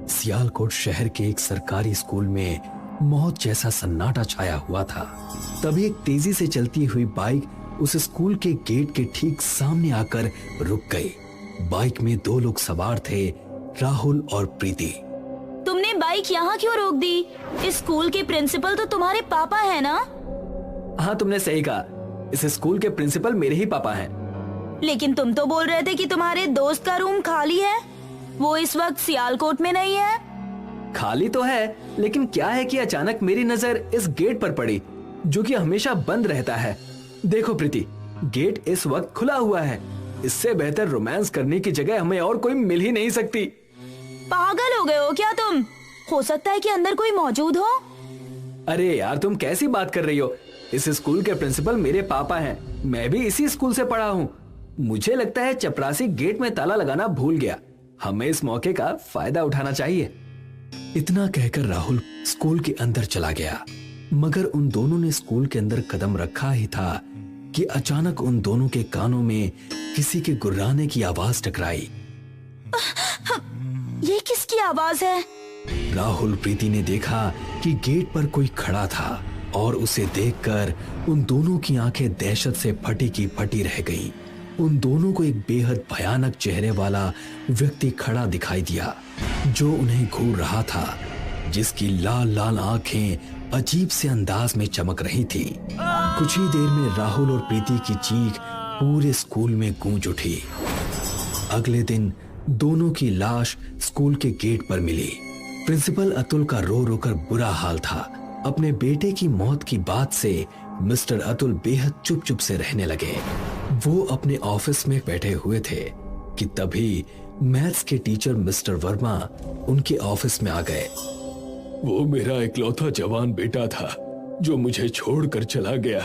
सियालकोट शहर के एक सरकारी स्कूल में मौत जैसा सन्नाटा छाया हुआ था। तभी एक तेजी से चलती हुई बाइक उस स्कूल के गेट के ठीक सामने आकर रुक गई। बाइक में 2 लोग सवार थे, राहुल और प्रीति। तुमने बाइक यहाँ क्यों रोक दी? इस स्कूल के प्रिंसिपल तो तुम्हारे पापा है ना? हाँ, तुमने सही कहा, इस स्कूल के प्रिंसिपल मेरे ही पापा हैं। लेकिन तुम तो बोल रहे थे कि तुम्हारे दोस्त का रूम खाली है। वो इस वक्त सियालकोट में नहीं है। खाली तो है, लेकिन क्या है कि अचानक मेरी नजर इस गेट पर पड़ी, जो कि हमेशा बंद रहता है। देखो प्रीति, गेट इस वक्त खुला हुआ है। इससे बेहतर रोमांस करने की जगह हमें और कोई मिल ही नहीं सकती। पागल हो गए हो क्या तुम? हो सकता है कि अंदर कोई मौजूद हो। अरे यार, तुम कैसी बात कर रही हो? इस स्कूल के प्रिंसिपल मेरे पापा हैं। मैं भी इसी स्कूल से पढ़ा हूँ। मुझे लगता है चपरासी गेट में ताला लगाना भूल गया। हमें इस मौके का फायदा उठाना चाहिए। इतना कहकर राहुल स्कूल के अंदर चला गया, मगर उन दोनों ने स्कूल के अंदर कदम रखा ही था कि अचानक उन दोनों के कानों में किसी के गुर्राने की आवाज टकराई। ये किसकी आवाज है? राहुल प्रीति ने देखा कि गेट पर कोई खड़ा था और उसे देखकर उन दोनों की आंखें दहशत से फटी की फटी रह गईं। उन दोनों को एक बेहद भयानक चेहरे वाला व्यक्ति खड़ा दिखाई दिया, जो उन्हें घूर रहा था, जिसकी लाल लाल आंखें अजीब से अंदाज में चमक रही थी। कुछ ही देर में राहुल और प्रीति की चीख पूरे स्कूल में गूंज उठी। अगले दिन दोनों की लाश स्कूल के गेट पर मिली। प्रिंसिपल अतुल का रो रो कर बुरा हाल था। अपने बेटे की मौत की बात से मिस्टर अतुल बेहद चुप चुप से रहने लगे। वो अपने ऑफिस में बैठे हुए थे कि तभी मैथ्स के टीचर मिस्टर वर्मा उनके ऑफिस में आ गए। वो मेरा इकलौता जवान बेटा था जो मुझे छोड़कर चला गया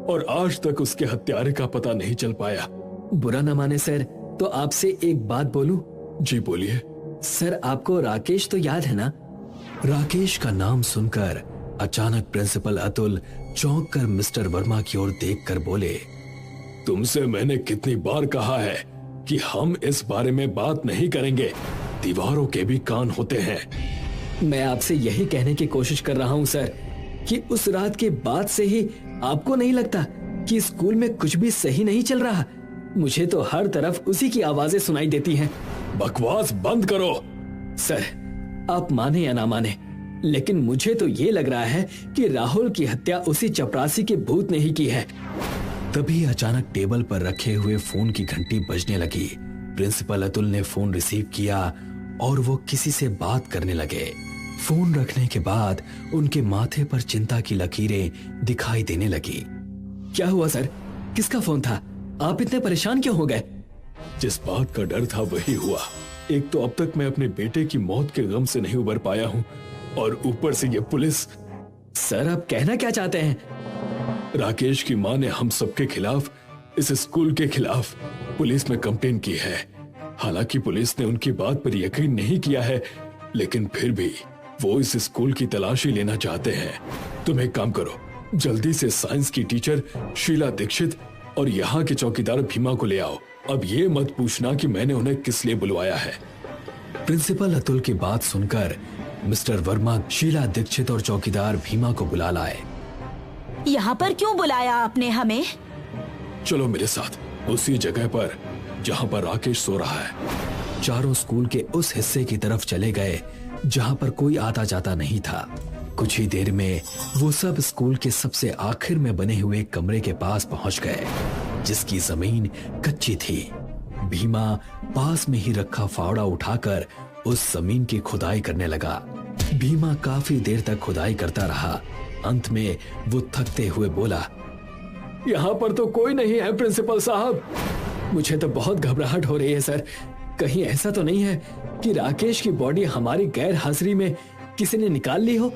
और आज तक उसके हत्यारे का पता नहीं चल पाया। बुरा न माने सर, तो आपसे एक बात बोलूं? जी बोलिए। सर, आपको राकेश तो याद है ना? राकेश का नाम सुनकर अचानक प्रिंसिपल अतुल चौंक कर मिस्टर वर्मा की ओर देखकर बोले, तुमसे मैंने कितनी बार कहा है कि हम इस बारे में बात नहीं करेंगे। दीवारों के भी कान होते हैं। मैं आपसे यही कहने की कोशिश कर रहा हूं सर, कि उस रात के बाद से ही आपको नहीं लगता कि स्कूल में कुछ भी सही नहीं चल रहा? मुझे तो हर तरफ उसी की आवाजें सुनाई देती हैं। बकवास बंद करो। सर, आप माने या ना माने, लेकिन मुझे तो ये लग रहा है कि राहुल की हत्या उसी चपरासी के भूत ने ही की है। तभी अचानक टेबल पर रखे हुए फोन की घंटी बजने लगी। प्रिंसिपल अतुल ने फोन रिसीव किया और वो किसी से बात करने लगे। फोन रखने के बाद उनके माथे पर चिंता की लकीरें दिखाई देने लगी। क्या हुआ सर? किसका फोन था? आप इतने परेशान क्यों हो गए? जिस बात का डर था वही हुआ। एक तो अब तक मैं अपने बेटे की मौत के गम से नहीं उबर पाया हूँ, और ऊपर से ये पुलिस। सर, आप कहना क्या चाहते हैं? राकेश की मां ने हम सबके खिलाफ, इस स्कूल के खिलाफ पुलिस में कंप्लेन की है। हालांकि पुलिस ने उनकी बात पर यकीन नहीं किया है, लेकिन फिर भी वो इस स्कूल की तलाशी लेना चाहते हैं। तुम एक काम करो, जल्दी से साइंस की टीचर शीला दीक्षित और यहाँ के चौकीदार भीमा को ले आओ। अब ये मत पूछना कि मैंने उन्हें किस लिए बुलवाया है। प्रिंसिपल अतुल की बात सुनकर मिस्टर वर्मा शीला दीक्षित और चौकीदार भीमा को बुला लाए। यहाँ पर क्यों बुलाया आपने हमें? चलो मेरे साथ उसी जगह पर जहाँ पर राकेश सो रहा है। चारों स्कूल के उस हिस्से की तरफ चले गए जहाँ पर कोई आता जाता नहीं था। कुछ ही देर में वो सब स्कूल के सबसे आखिर में बने हुए कमरे के पास पहुंच गए, जिसकी जमीन कच्ची थी। भीमा पास में ही रखा फावड़ा उठाकर उस जमीन की खुदाई करने लगा। भीमा काफी देर तक खुदाई करता रहा। अंत में वो थकते हुए बोला, यहाँ पर तो कोई नहीं है प्रिंसिपल साहब। मुझे तो बहुत घबराहट हो रही है सर। कहीं ऐसा तो नहीं है कि राकेश की बॉडी हमारी गैर हाजिरी में किसी ने निकाल ली हो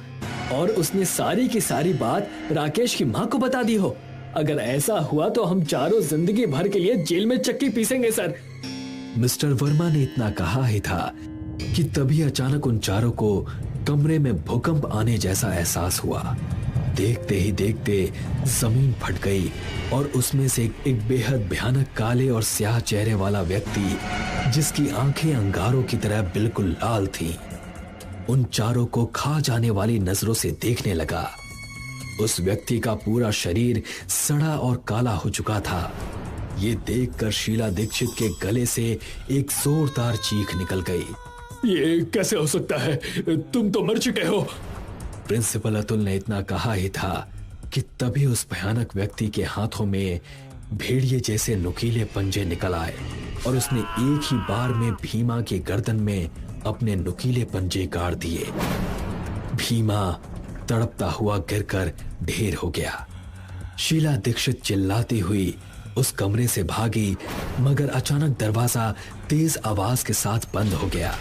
और उसने सारी की सारी बात राकेश की माँ को बता दी हो? अगर ऐसा हुआ तो हम चारों जिंदगी भर के लिए जेल में चक्की पीसेंगे सर। मिस्टर वर्मा ने इतना कहा ही था कि तभी अचानक उन चारों को कमरे में भूकंप आने जैसा एहसास हुआ। देखते ही देखते जमीन फट गई और उसमें से एक बेहद भयानक काले और स्याह चेहरे वाला व्यक्ति, जिसकी आंखें अंगारों की तरह बिल्कुल लाल थीं, उन चारों को खा जाने वाली नजरों से देखने लगा। उस व्यक्ति का पूरा शरीर सड़ा और काला हो चुका था। ये देखकर शीला दीक्षित के गले से एक जोरदार चीख निकल गई। ये कैसे हो सकता है? तुम तो मर चुके हो। प्रिंसिपल अतुल ने इतना कहा ही था कि तभी उस भयानक व्यक्ति के हाथों में भेड़िए जैसे नुकीले पंजे निकल आए और उसने एक ही बार में भीमा की गर्दन में अपने नुकीले पंजे गाड़ दिए। भीमा तड़पता हुआ गिरकर ढेर हो गया। शीला दीक्षित चिल्लाती हुई उस कमरे से भागी, मगर अचानक दरवाजा तेज आवाज के साथ बंद हो गया।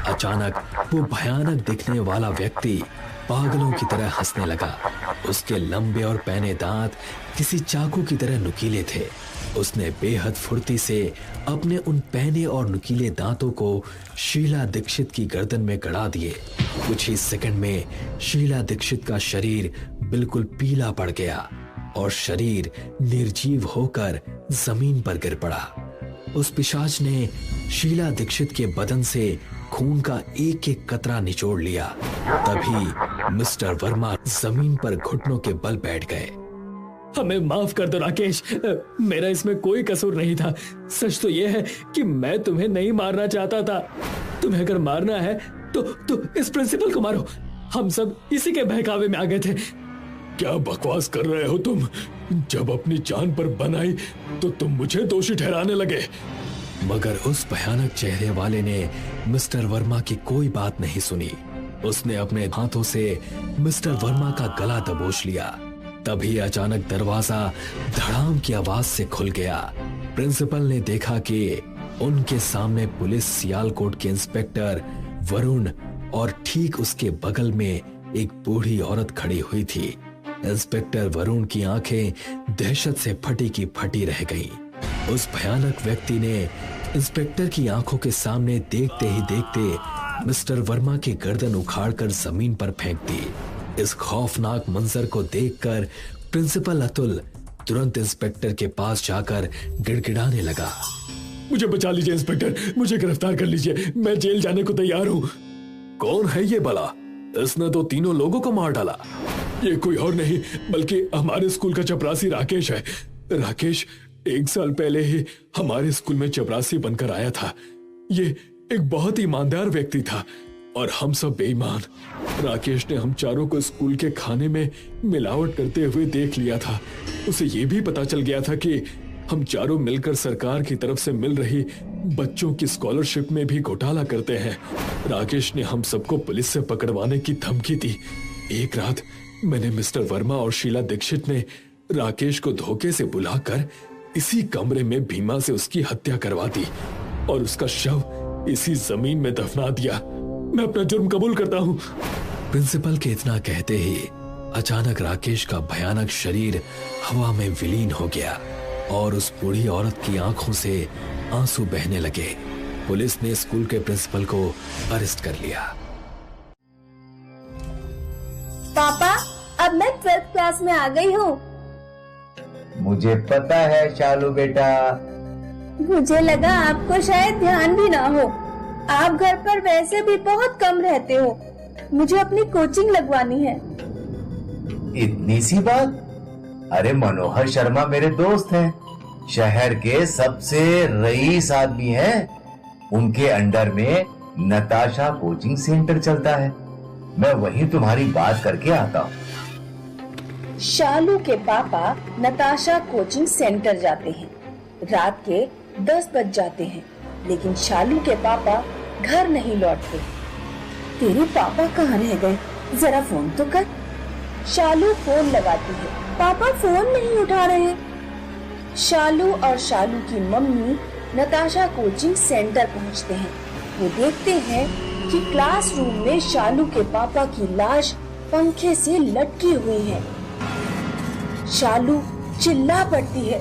अचानक वो भयानक दिखने वाला व्यक्ति पागलों की तरह हंसने लगा। उसके लंबे और पैने दांत किसी चाकू की तरह नुकीले थे। उसने बेहद फुर्ती से अपने उन पैने और नुकीले दांतों को शीला दीक्षित की गर्दन में गड़ा दिए। कुछ ही सेकंड में शीला दीक्षित का शरीर बिल्कुल पीला पड़ गया और शरीर निर्जीव होकर जमीन पर गिर पड़ा। उस पिशाच ने शीला दीक्षित के बदन से खून का एक एक कतरा निचोड़ लिया। तभी मिस्टर वर्मा जमीन पर घुटनों के बल बैठ गए। हमें माफ कर दो राकेश, मेरा इसमें कोई कसूर नहीं था। सच तो यह है कि मैं तुम्हें नहीं मारना चाहता था। तुम्हें अगर मारना है तो इस प्रिंसिपल को मारो। हम सब इसी के बहकावे में आ गए थे। क्या बकवास कर रहे हो तुम? जब अपनी जान पर बनाई तो तुम मुझे दोषी ठहराने लगे। मगर उस भयानक चेहरे वाले ने मिस्टर वर्मा की कोई बात नहीं सुनी। उसने अपने हाथों से मिस्टर वर्मा का गला दबोच लिया। तभी अचानक दरवाजा धड़ाम की आवाज से खुल गया। प्रिंसिपल ने देखा कि उनके सामने पुलिस सियालकोट के इंस्पेक्टर वरुण और ठीक उसके बगल में एक बूढ़ी औरत खड़ी हुई थी। इंस्पेक्टर वरुण की आंखें दहशत से फटी की फटी रह गईं। उस भयानक व्यक्ति ने इंस्पेक्टर की आंखों के सामने देखते ही देखते मिस्टर वर्मा की गर्दन उखाड़कर जमीन पर फेंक दी। इस खौफनाक मंजर को देखकर प्रिंसिपल अतुल तुरंत इंस्पेक्टर के पास जाकर गिड़गिड़ाने लगा। मुझे बचा लीजिए इंस्पेक्टर, मुझे गिरफ्तार कर लीजिए, मैं जेल जाने को तैयार हूँ। कौन है ये भला? इसने तो तीनों लोगों को मार डाला। ये कोई और नहीं बल्कि हमारे स्कूल का चपरासी राकेश है। राकेश 1 साल पहले ही हमारे स्कूल में चपरासी बनकर आया था। ये एक बहुत ईमानदार व्यक्ति था और हम सब बेईमान। राकेश ने हम चारों को स्कूल के खाने में मिलावट करते हुए देख लिया था। उसे ये भी पता चल गया था कि हम चारों मिलकर सरकार की तरफ से मिल रही बच्चों की स्कॉलरशिप में भी घोटाला करते हैं। राकेश ने हम सबको पुलिस से पकड़वाने की धमकी दी। एक रात मैंने मिस्टर वर्मा और शीला दीक्षित ने राकेश को धोखे से बुलाकर इसी कमरे में भीमा से उसकी हत्या करवा दी और उसका शव इसी जमीन में दफना दिया। मैं अपना जुर्म कबूल करता हूँ। प्रिंसिपल के इतना कहते ही अचानक राकेश का भयानक शरीर हवा में विलीन हो गया और उस बूढ़ी औरत की आंखों से आंसू बहने लगे। पुलिस ने स्कूल के प्रिंसिपल को अरेस्ट कर लिया। पापा, अब मैं 12th क्लास में आ गई हूँ। मुझे पता है शालू बेटा। मुझे लगा आपको शायद ध्यान भी ना हो। आप घर पर वैसे भी बहुत कम रहते हो। मुझे अपनी कोचिंग लगवानी है। इतनी सी बात? अरे मनोहर शर्मा मेरे दोस्त हैं, शहर के सबसे रईस आदमी हैं। उनके अंडर में नताशा कोचिंग सेंटर चलता है। मैं वहीं तुम्हारी बात करके आता हूँ। शालू के पापा नताशा कोचिंग सेंटर जाते हैं। रात के 10 बज जाते हैं, लेकिन शालू के पापा घर नहीं लौटते। तेरे पापा कहाँ रह गए? जरा फोन तो कर। शालू फोन लगाती है, पापा फोन नहीं उठा रहे। शालू और शालू की मम्मी नताशा कोचिंग सेंटर पहुँचते हैं। वो देखते हैं कि क्लासरूम में शालू के पापा की लाश पंखे से लटकी हुई है। शालू चिल्ला पड़ती है,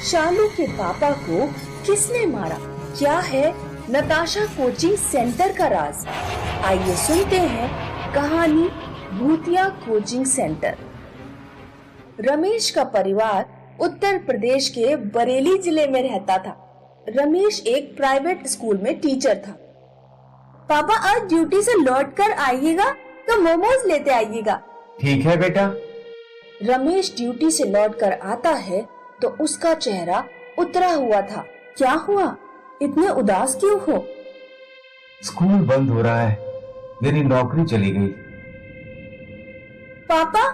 शालू के पापा को किसने मारा? क्या है नताशा कोचिंग सेंटर का राज? आइए सुनते हैं कहानी भूतिया कोचिंग सेंटर। रमेश का परिवार उत्तर प्रदेश के बरेली जिले में रहता था। रमेश एक प्राइवेट स्कूल में टीचर था। पापा आज ड्यूटी से लौट कर आइएगा तो मोमोज लेते आइएगा। ठीक है बेटा। रमेश ड्यूटी से लौट कर आता है तो उसका चेहरा उतरा हुआ था। क्या हुआ, इतने उदास क्यों हो? स्कूल बंद हो रहा है, मेरी नौकरी चली गई। पापा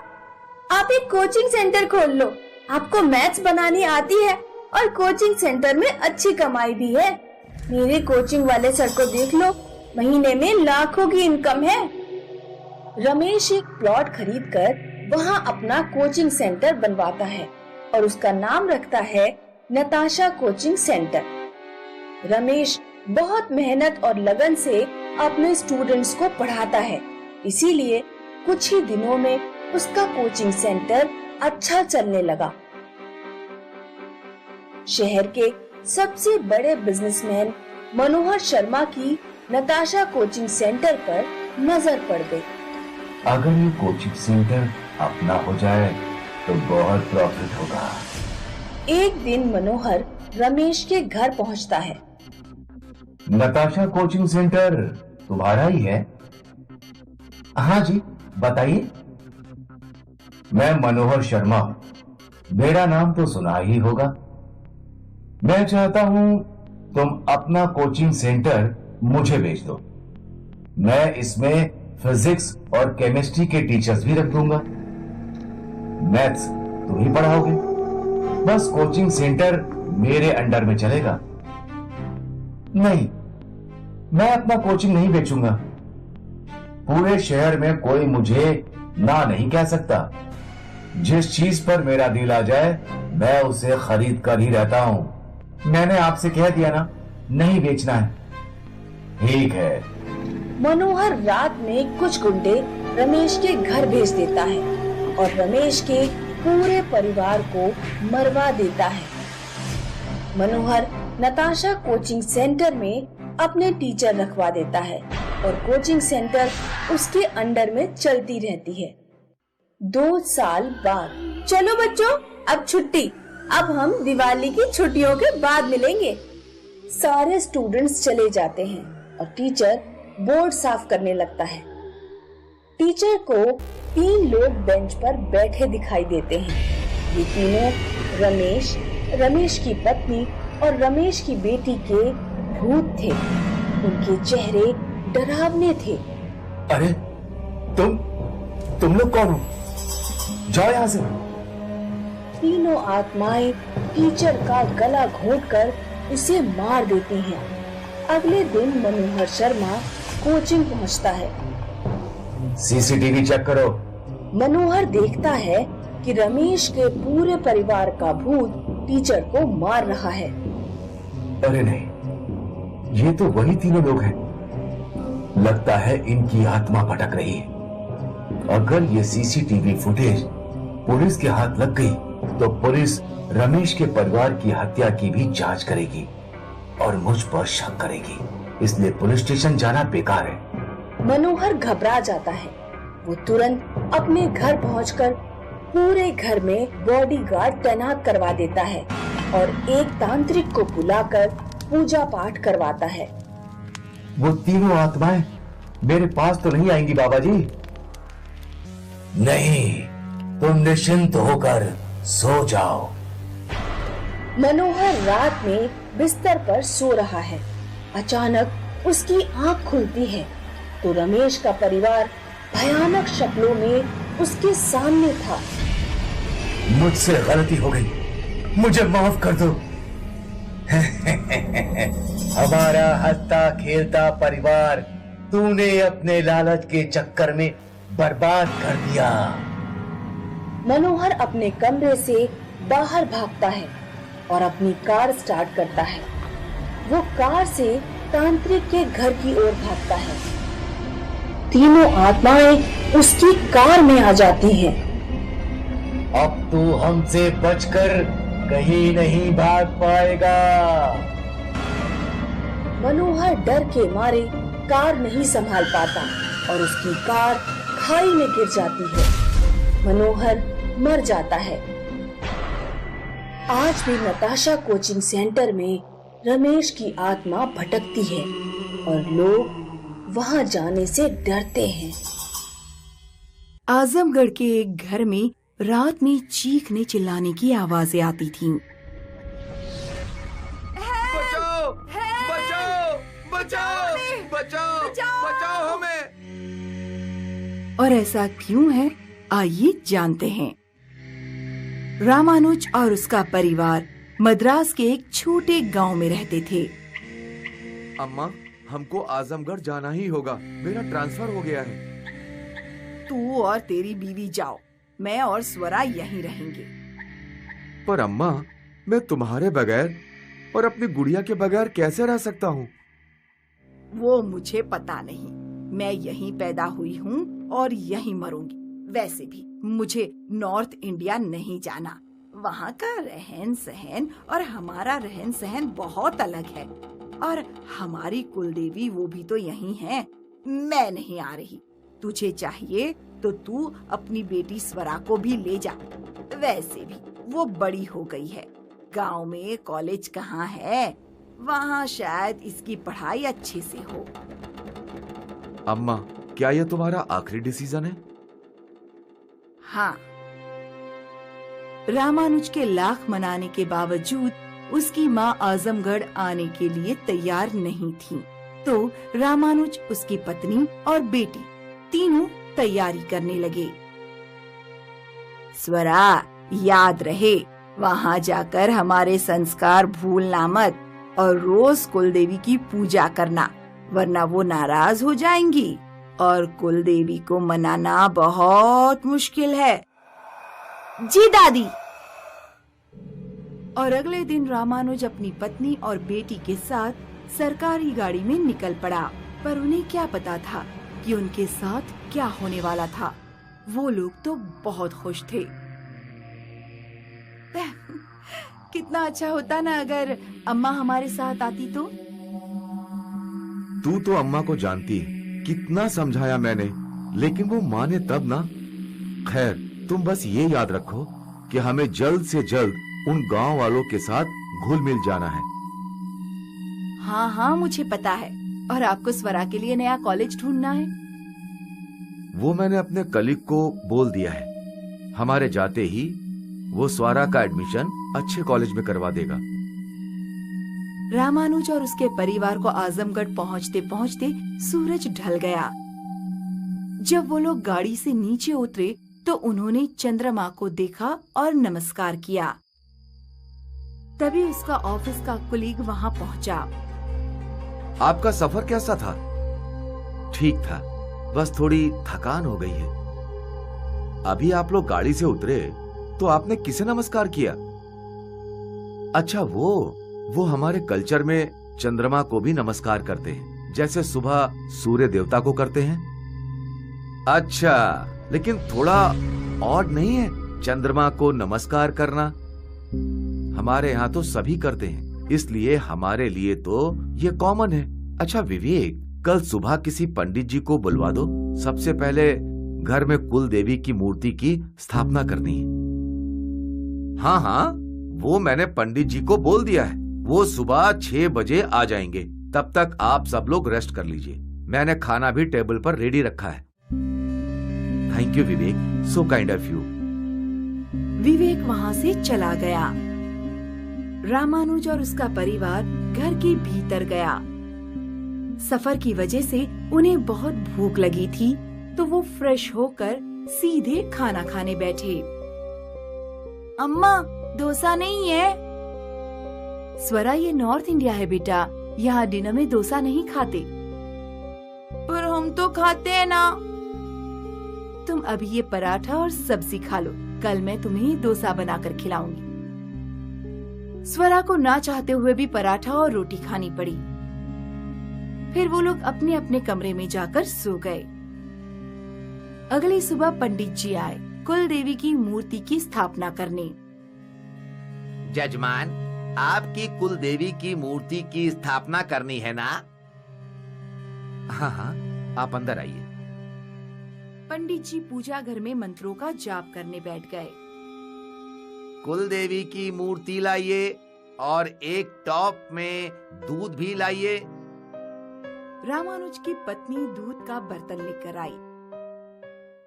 आप एक कोचिंग सेंटर खोल लो, आपको मैथ्स बनानी आती है और कोचिंग सेंटर में अच्छी कमाई भी है। मेरे कोचिंग वाले सर को देख लो, महीने में लाखों की इनकम है। रमेश एक प्लॉट खरीदकर वहां अपना कोचिंग सेंटर बनवाता है और उसका नाम रखता है नताशा कोचिंग सेंटर। रमेश बहुत मेहनत और लगन से अपने स्टूडेंट्स को पढ़ाता है, इसीलिए कुछ ही दिनों में उसका कोचिंग सेंटर अच्छा चलने लगा। शहर के सबसे बड़े बिजनेसमैन मनोहर शर्मा की नताशा कोचिंग सेंटर पर नजर पड़ गई। अगर ये कोचिंग सेंटर अपना हो जाए तो बहुत प्रॉफिट होगा। एक दिन मनोहर रमेश के घर पहुंचता है। नताशा कोचिंग सेंटर तुम्हारा ही है? हाँ जी, बताइए। मैं मनोहर शर्मा हूं, मेरा नाम तो सुना ही होगा। मैं चाहता हूं तुम अपना कोचिंग सेंटर मुझे बेच दो। मैं इसमें फिजिक्स और केमिस्ट्री के टीचर्स भी रख दूंगा। मैथ्स तुम ही पढ़ाओगे, बस कोचिंग सेंटर मेरे अंडर में चलेगा। नहीं, मैं अपना कोचिंग नहीं बेचूंगा। पूरे शहर में कोई मुझे ना नहीं कह सकता। जिस चीज पर मेरा दिल आ जाए मैं उसे खरीद कर ही रहता हूं। मैंने आपसे कह दिया ना, नहीं बेचना है। ठीक है। मनोहर रात में कुछ गुंडे रमेश के घर भेज देता है और रमेश के पूरे परिवार को मरवा देता है। मनोहर नताशा कोचिंग सेंटर में अपने टीचर रखवा देता है और कोचिंग सेंटर उसके अंडर में चलती रहती है। 2 साल बाद, चलो बच्चों अब छुट्टी, अब हम दिवाली की छुट्टियों के बाद मिलेंगे। सारे स्टूडेंट्स चले जाते हैं और टीचर बोर्ड साफ करने लगता है। टीचर को 3 लोग बेंच पर बैठे दिखाई देते हैं। ये तीनों रमेश, रमेश की पत्नी और रमेश की बेटी के भूत थे। उनके चेहरे डरावने थे। अरे तुम लोग कौन हो? जाओ यहाँ से। तीनों आत्माएं टीचर का गला घोंटकर उसे मार देती हैं। अगले दिन मनोहर शर्मा कोचिंग पहुंचता है। सीसीटीवी चेक करो। मनोहर देखता है कि रमेश के पूरे परिवार का भूत टीचर को मार रहा है। अरे नहीं, ये तो वही तीनों लोग हैं। लगता है इनकी आत्मा भटक रही है। अगर ये सीसीटीवी फुटेज पुलिस के हाथ लग गई तो पुलिस रमेश के परिवार की हत्या की भी जांच करेगी और मुझ पर शक करेगी, इसलिए पुलिस स्टेशन जाना बेकार है। मनोहर घबरा जाता है। वो तुरंत अपने घर पहुंचकर पूरे घर में बॉडीगार्ड तैनात करवा देता है और एक तांत्रिक को बुलाकर पूजा पाठ करवाता है। वो तीनों आत्माएं मेरे पास तो नहीं आएंगी बाबा जी? नहीं, तुम निश्चिंत होकर सो जाओ। मनोहर रात में बिस्तर पर सो रहा है। अचानक उसकी आंख खुलती है तो रमेश का परिवार भयानक शक्लों में उसके सामने था। मुझसे गलती हो गई, मुझे माफ कर दो। हमारा हंसता खेलता परिवार तूने अपने लालच के चक्कर में बर्बाद कर दिया। मनोहर अपने कमरे से बाहर भागता है और अपनी कार स्टार्ट करता है। वो कार से तांत्रिक के घर की ओर भागता है। तीनों आत्माएं उसकी कार में आ जाती हैं। अब तू हमसे बचकर कहीं नहीं भाग पाएगा। मनोहर डर के मारे कार नहीं संभाल पाता और उसकी कार खाई में गिर जाती है। मनोहर मर जाता है। आज भी नताशा कोचिंग सेंटर में रमेश की आत्मा भटकती है और लोग वहां जाने से डरते हैं। आजमगढ़ के एक घर में रात में चीखने चिल्लाने की आवाजें आती थीं। बचाओ बचाओ बचाओ बचाओ बचाओ हमें। और ऐसा क्यों है, आइए जानते हैं। रामानुज और उसका परिवार मद्रास के एक छोटे गांव में रहते थे। अम्मा, हमको आजमगढ़ जाना ही होगा, मेरा ट्रांसफर हो गया है। तू और तेरी बीवी जाओ, मैं और स्वरा यहीं रहेंगे। पर अम्मा, मैं तुम्हारे बगैर और अपनी गुड़िया के बगैर कैसे रह सकता हूँ? वो मुझे पता नहीं, मैं यहीं पैदा हुई हूँ और यहीं मरूंगी। वैसे भी मुझे नॉर्थ इंडिया नहीं जाना, वहाँ का रहन सहन और हमारा रहन सहन बहुत अलग है। और हमारी कुलदेवी वो भी तो यहीं है। मैं नहीं आ रही। तुझे चाहिए तो तू अपनी बेटी स्वरा को भी ले जा। वैसे भी वो बड़ी हो गई है। गांव में कॉलेज कहाँ है, वहाँ शायद इसकी पढ़ाई अच्छे से हो। अम्मा, क्या यह तुम्हारा आखिरी डिसीजन है? हाँ। रामानुज के लाख मनाने के बावजूद उसकी माँ आजमगढ़ आने के लिए तैयार नहीं थी, तो रामानुज, उसकी पत्नी और बेटी तीनों तैयारी करने लगे। स्वरा, याद रहे, वहाँ जाकर हमारे संस्कार भूलना मत और रोज कुलदेवी की पूजा करना, वरना वो नाराज हो जाएंगी और कुलदेवी को मनाना बहुत मुश्किल है। जी दादी। और अगले दिन रामानुज अपनी पत्नी और बेटी के साथ सरकारी गाड़ी में निकल पड़ा। पर उन्हें क्या पता था कि उनके साथ क्या होने वाला था। वो लोग तो बहुत खुश थे। कितना अच्छा होता ना अगर अम्मा हमारे साथ आती तो। तू तो अम्मा को जानती है, कितना समझाया मैंने, लेकिन वो माने तब ना। खैर, तुम बस ये याद रखो कि हमें जल्द से जल्द उन गांव वालों के साथ घुल मिल जाना है। हाँ हाँ, मुझे पता है। और आपको स्वरा के लिए नया कॉलेज ढूंढना है। वो मैंने अपने कलीग को बोल दिया है। हमारे जाते ही वो स्वरा का एडमिशन अच्छे कॉलेज में करवा देगा। रामानुज और उसके परिवार को आजमगढ़ पहुंचते पहुंचते सूरज ढल गया। जब वो लोग गाड़ी से नीचे उतरे तो उन्होंने चंद्रमा को देखा और नमस्कार किया। तभी उसका ऑफिस का कुलीग वहां पहुंचा। आपका सफर कैसा था? ठीक था, बस थोड़ी थकान हो गई है। अभी आप लोग गाड़ी से उतरे तो आपने किसे नमस्कार किया? अच्छा, वो हमारे कल्चर में चंद्रमा को भी नमस्कार करते हैं, जैसे सुबह सूर्य देवता को करते हैं। अच्छा, लेकिन थोड़ा ऑड नहीं है चंद्रमा को नमस्कार करना? हमारे यहाँ तो सभी करते हैं, इसलिए हमारे लिए तो ये कॉमन है। अच्छा विवेक, कल सुबह किसी पंडित जी को बुलवा दो। सबसे पहले घर में कुल देवी की मूर्ति की स्थापना करनी है। हाँ हाँ, वो मैंने पंडित जी को बोल दिया है। वो सुबह 6 बजे आ जाएंगे। तब तक आप सब लोग रेस्ट कर लीजिए। मैंने खाना भी टेबल पर रेडी रखा है। Thank you Vivek, so kind of you. Vivek वहाँ से चला गया। रामानुज और उसका परिवार घर के भीतर गया। सफर की वजह से उन्हें बहुत भूख लगी थी, तो वो फ्रेश होकर सीधे खाना खाने बैठे। अम्मा, डोसा नहीं है? स्वरा, ये नॉर्थ इंडिया है बेटा, यहाँ डिनर में डोसा नहीं खाते। पर हम तो खाते हैं ना। तुम अभी ये पराठा और सब्जी खा लो, कल मैं तुम्हें डोसा बनाकर खिलाऊंगी। स्वरा को ना चाहते हुए भी पराठा और रोटी खानी पड़ी। फिर वो लोग अपने अपने कमरे में जाकर सो गए। अगली सुबह पंडित जी आए कुल देवी की मूर्ति की स्थापना करने। जजमान, आपकी कुल देवी की मूर्ति की स्थापना करनी है ना? हाँ हाँ, आप अंदर आइए। पंडित जी पूजा घर में मंत्रों का जाप करने बैठ गए। कुल देवी की मूर्ति लाइए और एक टॉप में दूध भी लाइए। रामानुज की पत्नी दूध का बर्तन लेकर आई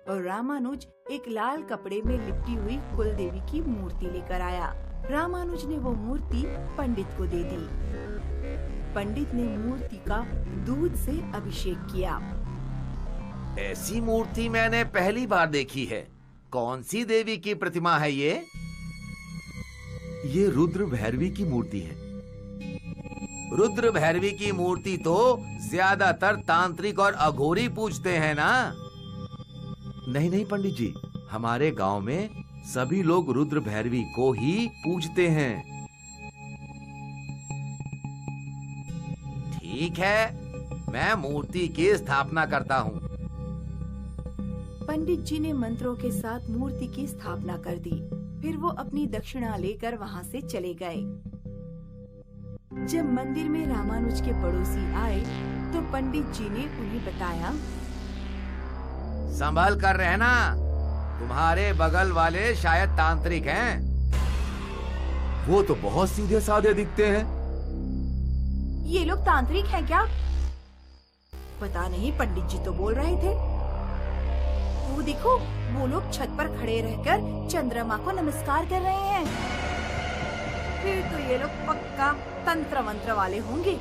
और रामानुज एक लाल कपड़े में लिपटी हुई कुल देवी की मूर्ति लेकर आया। रामानुज ने वो मूर्ति पंडित को दे दी। पंडित ने मूर्ति का दूध से अभिषेक किया। ऐसी मूर्ति मैंने पहली बार देखी है। कौन सी देवी की प्रतिमा है ये? ये रुद्र भैरवी की मूर्ति है। रुद्र भैरवी की मूर्ति तो ज्यादातर तांत्रिक और अघोरी पूजते हैं ना? नहीं नहीं पंडित जी, हमारे गांव में सभी लोग रुद्र भैरवी को ही पूजते हैं। ठीक है, मैं मूर्ति की स्थापना करता हूँ। पंडित जी ने मंत्रों के साथ मूर्ति की स्थापना कर दी। फिर वो अपनी दक्षिणा लेकर वहाँ से चले गए। जब मंदिर में रामानुज के पड़ोसी आए तो पंडित जी ने उन्हें बताया, संभल कर रहना, तुम्हारे बगल वाले शायद तांत्रिक हैं। वो तो बहुत सीधे साधे दिखते हैं। ये लोग तांत्रिक हैं क्या? पता नहीं, पंडित जी तो बोल रहे थे। वो देखो, वो लोग छत पर खड़े रहकर चंद्रमा को नमस्कार कर रहे हैं। फिर तो ये लोग पक्का तंत्र मंत्र वाले होंगे।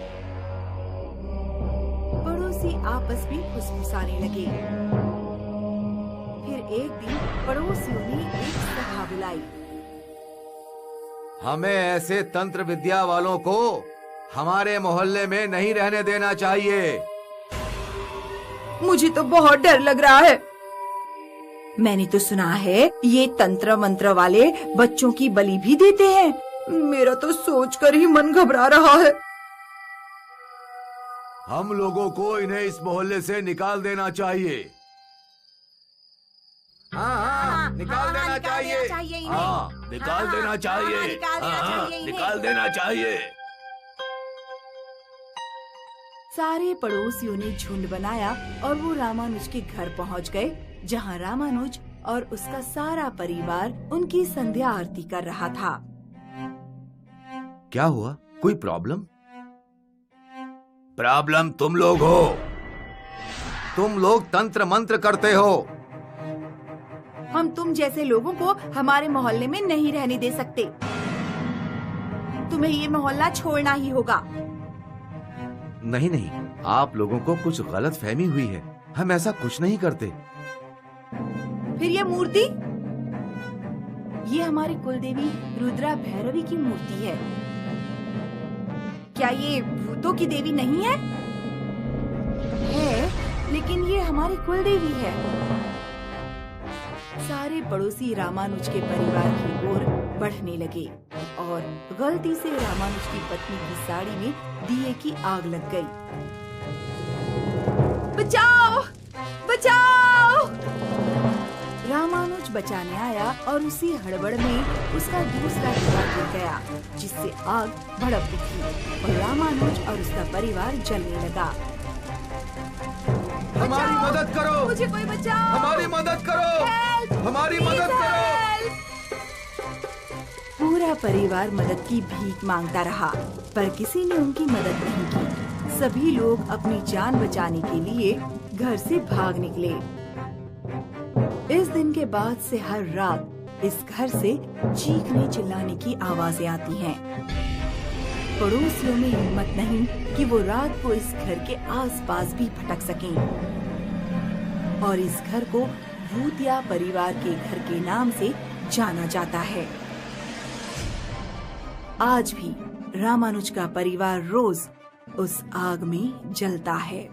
पड़ोसी आपस में फुसफुसाने लगे। फिर एक दिन पड़ोसियों ने एक सभा बुलाई। हमें ऐसे तंत्र विद्या वालों को हमारे मोहल्ले में नहीं रहने देना चाहिए। मुझे तो बहुत डर लग रहा है। मैंने तो सुना है ये तंत्र मंत्र वाले बच्चों की बलि भी देते हैं। मेरा तो सोचकर ही मन घबरा रहा है। हम लोगों को इन्हें इस मोहल्ले से निकाल देना चाहिए। हाँ, निकाल देना चाहिए। हाँ, निकाल देना चाहिए। हाँ, निकाल देना चाहिए। सारे पड़ोसियों ने झुंड बनाया और वो रामानुज के घर पहुंच गए, जहां रामानुज और उसका सारा परिवार उनकी संध्या आरती कर रहा था। क्या हुआ? कोई प्रॉब्लम? प्रॉब्लम तुम लोग हो। तुम लोग तंत्र मंत्र करते हो। हम तुम जैसे लोगों को हमारे मोहल्ले में नहीं रहने दे सकते। तुम्हें ये मोहल्ला छोड़ना ही होगा। नहीं नहीं, आप लोगों को कुछ गलत फहमी हुई है। हम ऐसा कुछ नहीं करते। फिर ये मूर्ति? ये हमारी कुलदेवी रुद्रा भैरवी की मूर्ति है। क्या ये भूतों की देवी नहीं है? है, लेकिन ये हमारी कुलदेवी है। सारे पड़ोसी रामानुज के परिवार की ओर बढ़ने लगे और गलती से रामानुज की पत्नी की साड़ी में दिए की आग लग गई। बचाओ! बचाओ! रामानुज बचाने आया और उसी हड़बड़ में उसका दूसरा दिया गिर गया, जिससे आग भड़क उठी और रामानुज और उसका परिवार जलने लगा। हमारी मदद करो! मुझे कोई बचाओ! हमारी मदद करो! Help! हमारी मदद करो! पूरा परिवार मदद की भीख मांगता रहा, पर किसी ने उनकी मदद नहीं की। सभी लोग अपनी जान बचाने के लिए घर से भाग निकले। इस दिन के बाद से हर रात इस घर से चीखने चिल्लाने की आवाजें आती हैं। पड़ोसियों में हिम्मत नहीं कि वो रात को इस घर के आसपास भी भटक सकें और इस घर को भूतिया परिवार के घर के नाम से जाना जाता है। आज भी रामानुज का परिवार रोज उस आग में जलता है।